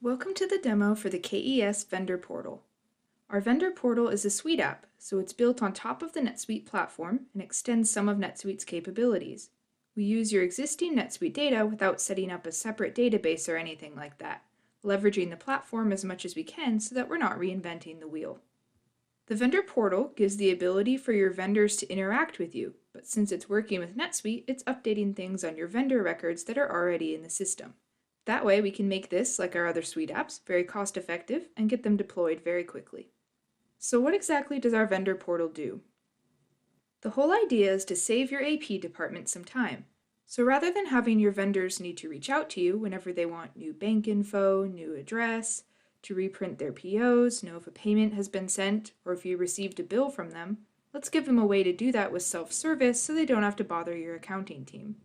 Welcome to the demo for the KES Vendor Portal. Our Vendor Portal is a Suite app, so it's built on top of the NetSuite platform and extends some of NetSuite's capabilities. We use your existing NetSuite data without setting up a separate database or anything like that, leveraging the platform as much as we can so that we're not reinventing the wheel. The Vendor Portal gives the ability for your vendors to interact with you, but since it's working with NetSuite, it's updating things on your vendor records that are already in the system. That way we can make this, like our other Suite apps, very cost effective and get them deployed very quickly. So what exactly does our Vendor Portal do? The whole idea is to save your AP department some time. So rather than having your vendors need to reach out to you whenever they want new bank info, new address, to reprint their POs, know if a payment has been sent, or if you received a bill from them, let's give them a way to do that with self-service so they don't have to bother your accounting team.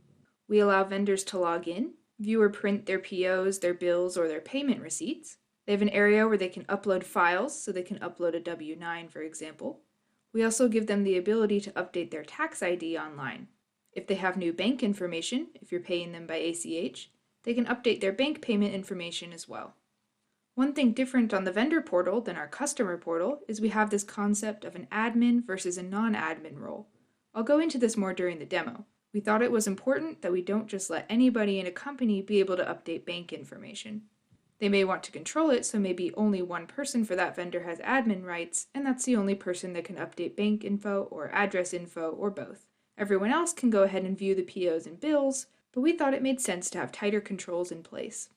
We allow vendors to log in, view or print their POs, their bills, or their payment receipts. They have an area where they can upload files, so they can upload a W-9, for example. We also give them the ability to update their tax ID online. If they have new bank information, if you're paying them by ACH, they can update their bank payment information as well. One thing different on the vendor portal than our customer portal is we have this concept of an admin versus a non-admin role. I'll go into this more during the demo. We thought it was important that we don't just let anybody in a company be able to update bank information. They may want to control it, so maybe only one person for that vendor has admin rights, and that's the only person that can update bank info or address info or both. Everyone else can go ahead and view the POs and bills, but we thought it made sense to have tighter controls in place.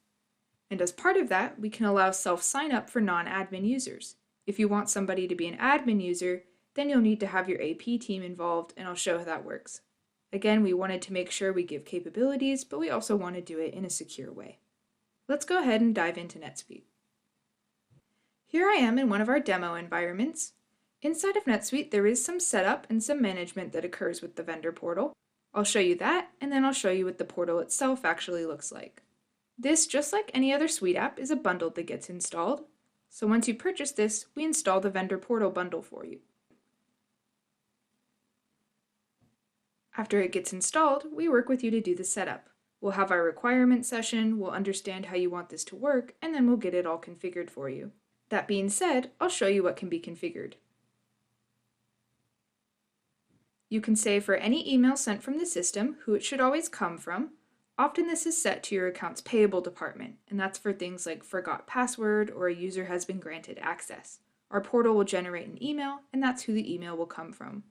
And as part of that, we can allow self-signup for non-admin users. If you want somebody to be an admin user, then you'll need to have your AP team involved, and I'll show how that works. Again, we wanted to make sure we give capabilities, but we also want to do it in a secure way. Let's go ahead and dive into NetSuite. Here I am in one of our demo environments. Inside of NetSuite, there is some setup and some management that occurs with the vendor portal. I'll show you that, and then I'll show you what the portal itself actually looks like. This, just like any other Suite app, is a bundle that gets installed. So once you purchase this, we install the vendor portal bundle for you. After it gets installed, we work with you to do the setup. We'll have our requirement session, we'll understand how you want this to work, and then we'll get it all configured for you. That being said, I'll show you what can be configured. You can say for any email sent from the system who it should always come from. Often this is set to your accounts payable department, and that's for things like forgot password or a user has been granted access. Our portal will generate an email, and that's who the email will come from.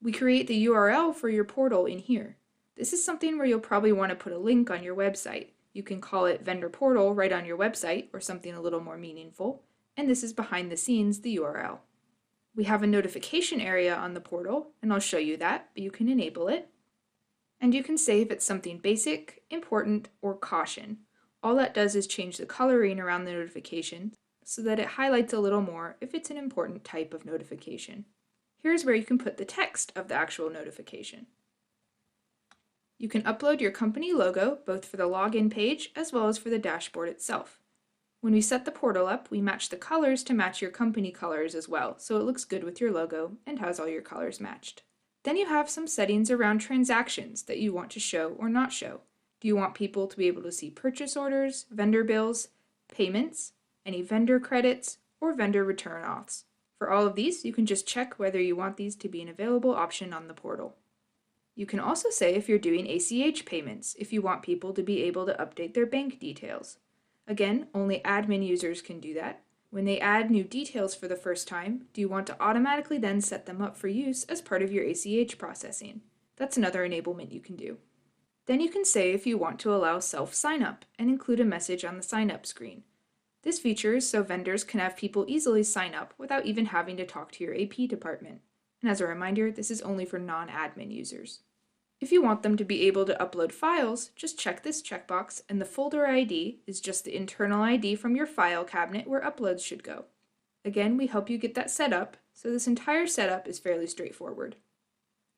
We create the URL for your portal in here. This is something where you'll probably want to put a link on your website. You can call it Vendor Portal right on your website or something a little more meaningful, and this is behind the scenes the URL. We have a notification area on the portal, and I'll show you that, but you can enable it. And you can say if it's something basic, important, or caution. All that does is change the coloring around the notification so that it highlights a little more if it's an important type of notification. Here's where you can put the text of the actual notification. You can upload your company logo both for the login page as well as for the dashboard itself. When we set the portal up, we match the colors to match your company colors as well, so it looks good with your logo and has all your colors matched. Then you have some settings around transactions that you want to show or not show. Do you want people to be able to see purchase orders, vendor bills, payments, any vendor credits, or vendor return auths? For all of these, you can just check whether you want these to be an available option on the portal. You can also say if you're doing ACH payments, if you want people to be able to update their bank details. Again, only admin users can do that. When they add new details for the first time, do you want to automatically then set them up for use as part of your ACH processing? That's another enablement you can do. Then you can say if you want to allow self-signup and include a message on the sign-up screen. This feature is so vendors can have people easily sign up without even having to talk to your AP department. And as a reminder, this is only for non-admin users. If you want them to be able to upload files, just check this checkbox, and the folder ID is just the internal ID from your file cabinet where uploads should go. Again, we help you get that set up, so this entire setup is fairly straightforward.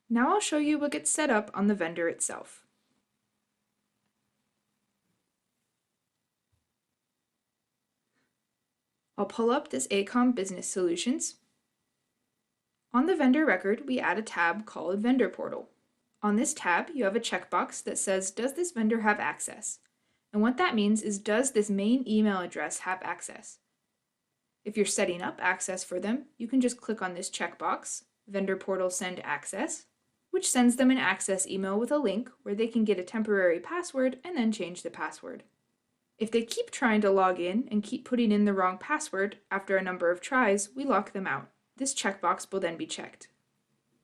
Now I'll show you what gets set up on the vendor itself. I'll pull up this ACOM Business Solutions. On the vendor record, we add a tab called Vendor Portal. On this tab, you have a checkbox that says, does this vendor have access? And what that means is, does this main email address have access? If you're setting up access for them, you can just click on this checkbox, Vendor Portal Send Access, which sends them an access email with a link where they can get a temporary password and then change the password. If they keep trying to log in and keep putting in the wrong password, after a number of tries, we lock them out. This checkbox will then be checked.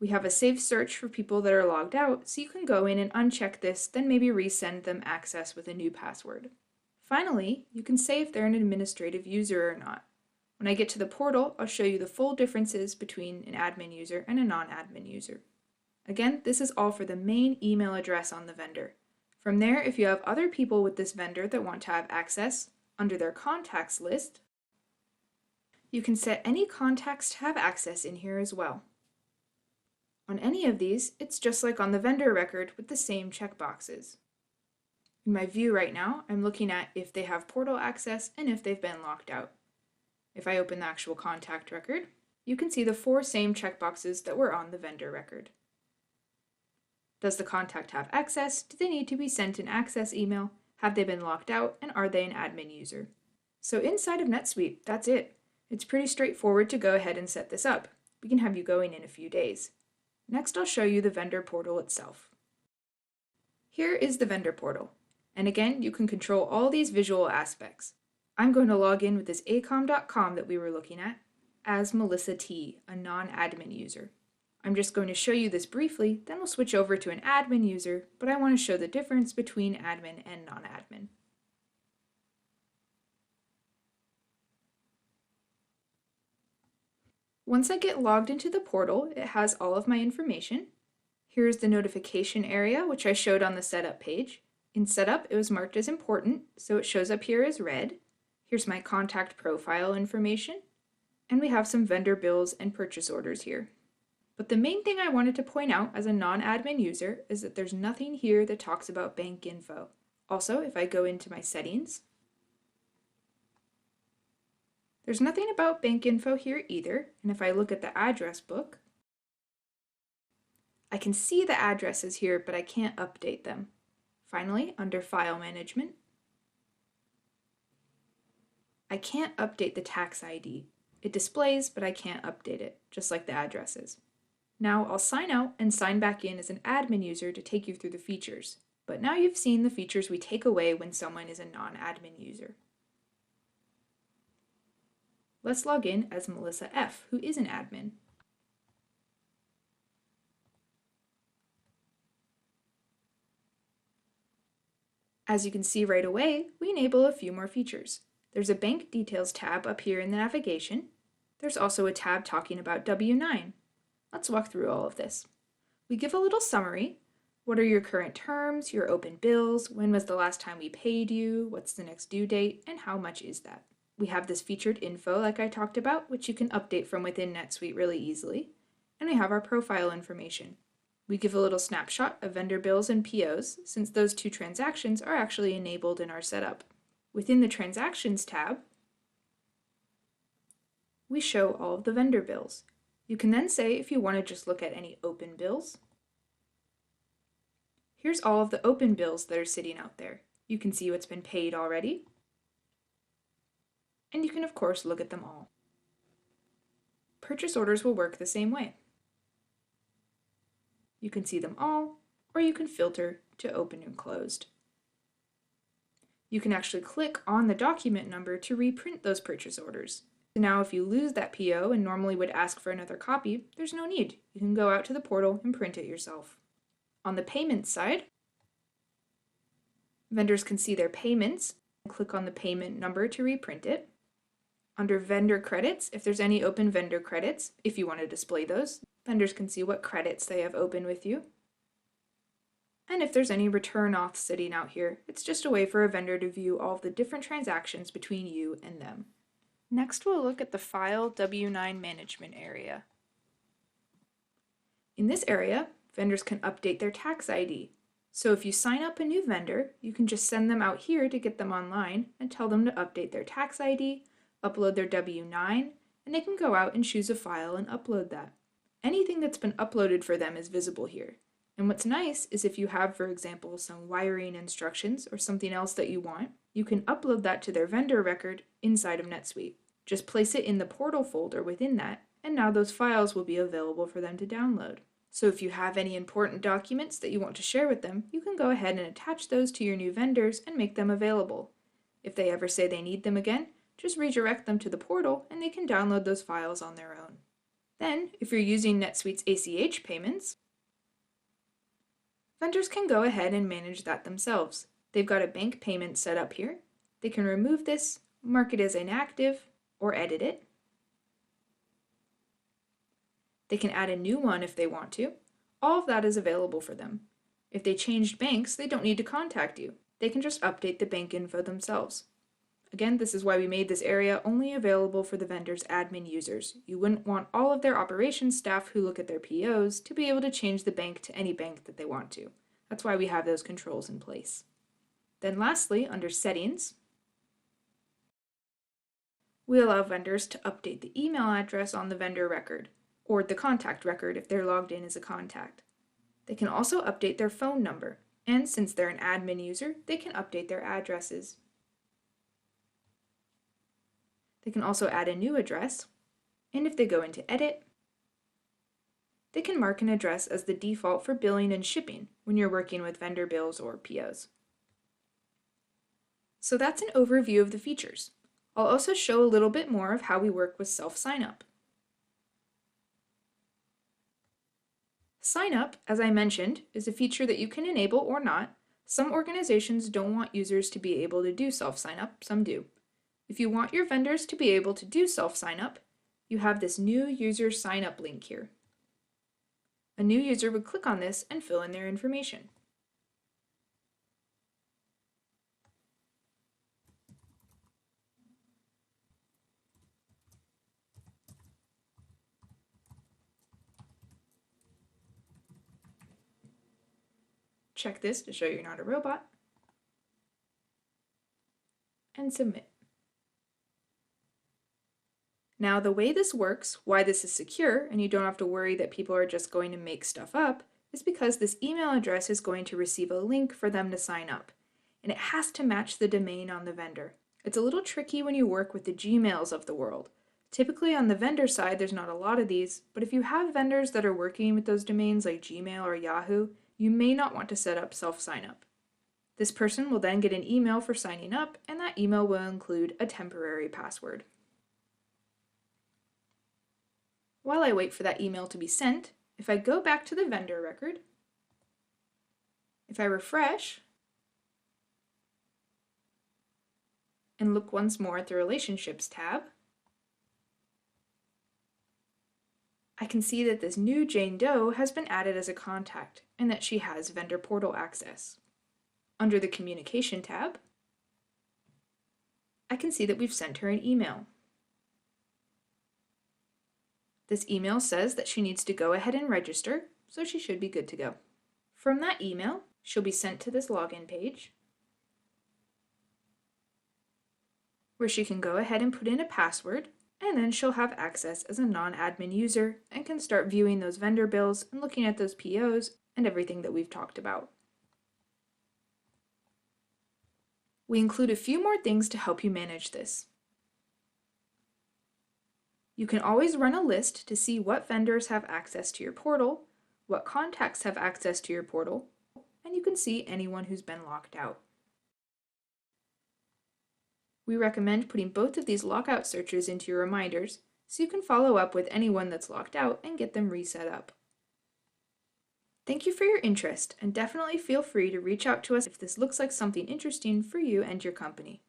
We have a safe search for people that are logged out, so you can go in and uncheck this, then maybe resend them access with a new password. Finally, you can say if they're an administrative user or not. When I get to the portal, I'll show you the full differences between an admin user and a non-admin user. Again, this is all for the main email address on the vendor. From there, if you have other people with this vendor that want to have access, under their contacts list, you can set any contacts to have access in here as well. On any of these, it's just like on the vendor record with the same checkboxes. In my view right now, I'm looking at if they have portal access and if they've been locked out. If I open the actual contact record, you can see the 4 same checkboxes that were on the vendor record. Does the contact have access? Do they need to be sent an access email? Have they been locked out? And are they an admin user? So inside of NetSuite, that's it. It's pretty straightforward to go ahead and set this up. We can have you going in a few days. Next, I'll show you the vendor portal itself. Here is the vendor portal. And again, you can control all these visual aspects. I'm going to log in with this acom.com that we were looking at as Melissa T, a non-admin user. I'm just going to show you this briefly, then we'll switch over to an admin user, but I want to show the difference between admin and non-admin. Once I get logged into the portal, it has all of my information. Here's the notification area, which I showed on the setup page. In setup, it was marked as important, so it shows up here as red. Here's my contact profile information, and we have some vendor bills and purchase orders here. But the main thing I wanted to point out as a non-admin user is that there's nothing here that talks about bank info. Also, if I go into my settings, there's nothing about bank info here either, and if I look at the address book, I can see the addresses here, but I can't update them. Finally, under File Management, I can't update the tax ID. It displays, but I can't update it, just like the addresses. Now I'll sign out and sign back in as an admin user to take you through the features. But now you've seen the features we take away when someone is a non-admin user. Let's log in as Melissa F, who is an admin. As you can see right away, we enable a few more features. There's a bank details tab up here in the navigation. There's also a tab talking about W-9. Let's walk through all of this. We give a little summary. What are your current terms, your open bills, when was the last time we paid you, what's the next due date, and how much is that? We have this featured info like I talked about, which you can update from within NetSuite really easily. And we have our profile information. We give a little snapshot of vendor bills and POs, since those 2 transactions are actually enabled in our setup. Within the Transactions tab, we show all of the vendor bills. You can then say if you want to just look at any open bills. Here's all of the open bills that are sitting out there. You can see what's been paid already. And you can of course look at them all. Purchase orders will work the same way. You can see them all, or you can filter to open and closed. You can actually click on the document number to reprint those purchase orders. So now if you lose that PO and normally would ask for another copy, there's no need. You can go out to the portal and print it yourself. On the payments side, vendors can see their payments and click on the payment number to reprint it. Under vendor credits, if there's any open vendor credits, if you want to display those, vendors can see what credits they have open with you. And if there's any return auth sitting out here, it's just a way for a vendor to view all of the different transactions between you and them. Next, we'll look at the File W-9 Management area. In this area, vendors can update their tax ID. So if you sign up a new vendor, you can just send them out here to get them online and tell them to update their tax ID, upload their W-9, and they can go out and choose a file and upload that. Anything that's been uploaded for them is visible here. And what's nice is if you have, for example, some wiring instructions or something else that you want, you can upload that to their vendor record inside of NetSuite. Just place it in the portal folder within that, and now those files will be available for them to download. So if you have any important documents that you want to share with them, you can go ahead and attach those to your new vendors and make them available. If they ever say they need them again, just redirect them to the portal and they can download those files on their own. Then, if you're using NetSuite's ACH payments, vendors can go ahead and manage that themselves. They've got a bank payment set up here. They can remove this, mark it as inactive, or edit it. They can add a new one if they want to. All of that is available for them. If they changed banks, they don't need to contact you. They can just update the bank info themselves. Again, this is why we made this area only available for the vendor's admin users. You wouldn't want all of their operations staff who look at their POs to be able to change the bank to any bank that they want to. That's why we have those controls in place. Then lastly, under Settings, we allow vendors to update the email address on the vendor record, or the contact record if they're logged in as a contact. They can also update their phone number, and since they're an admin user, they can update their addresses. They can also add a new address, and if they go into Edit, they can mark an address as the default for billing and shipping when you're working with vendor bills or POs. So that's an overview of the features. I'll also show a little bit more of how we work with self-signup. Sign up, as I mentioned, is a feature that you can enable or not. Some organizations don't want users to be able to do self-signup, some do. If you want your vendors to be able to do self-signup, you have this new user sign-up link here. A new user would click on this and fill in their information. Check this to show you're not a robot, and submit. Now the way this works, why this is secure, and you don't have to worry that people are just going to make stuff up, is because this email address is going to receive a link for them to sign up, and it has to match the domain on the vendor. It's a little tricky when you work with the Gmails of the world. Typically on the vendor side there's not a lot of these, but if you have vendors that are working with those domains like Gmail or Yahoo, you may not want to set up self-signup. This person will then get an email for signing up, and that email will include a temporary password. While I wait for that email to be sent, if I go back to the vendor record, if I refresh, and look once more at the Relationships tab, I can see that this new Jane Doe has been added as a contact and that she has vendor portal access. Under the Communication tab, I can see that we've sent her an email. This email says that she needs to go ahead and register, so she should be good to go. From that email, she'll be sent to this login page, where she can go ahead and put in a password, and then she'll have access as a non-admin user and can start viewing those vendor bills and looking at those POs and everything that we've talked about. We include a few more things to help you manage this. You can always run a list to see what vendors have access to your portal, what contacts have access to your portal, and you can see anyone who's been locked out. We recommend putting both of these lockout searches into your reminders so you can follow up with anyone that's locked out and get them reset up. Thank you for your interest, and definitely feel free to reach out to us if this looks like something interesting for you and your company.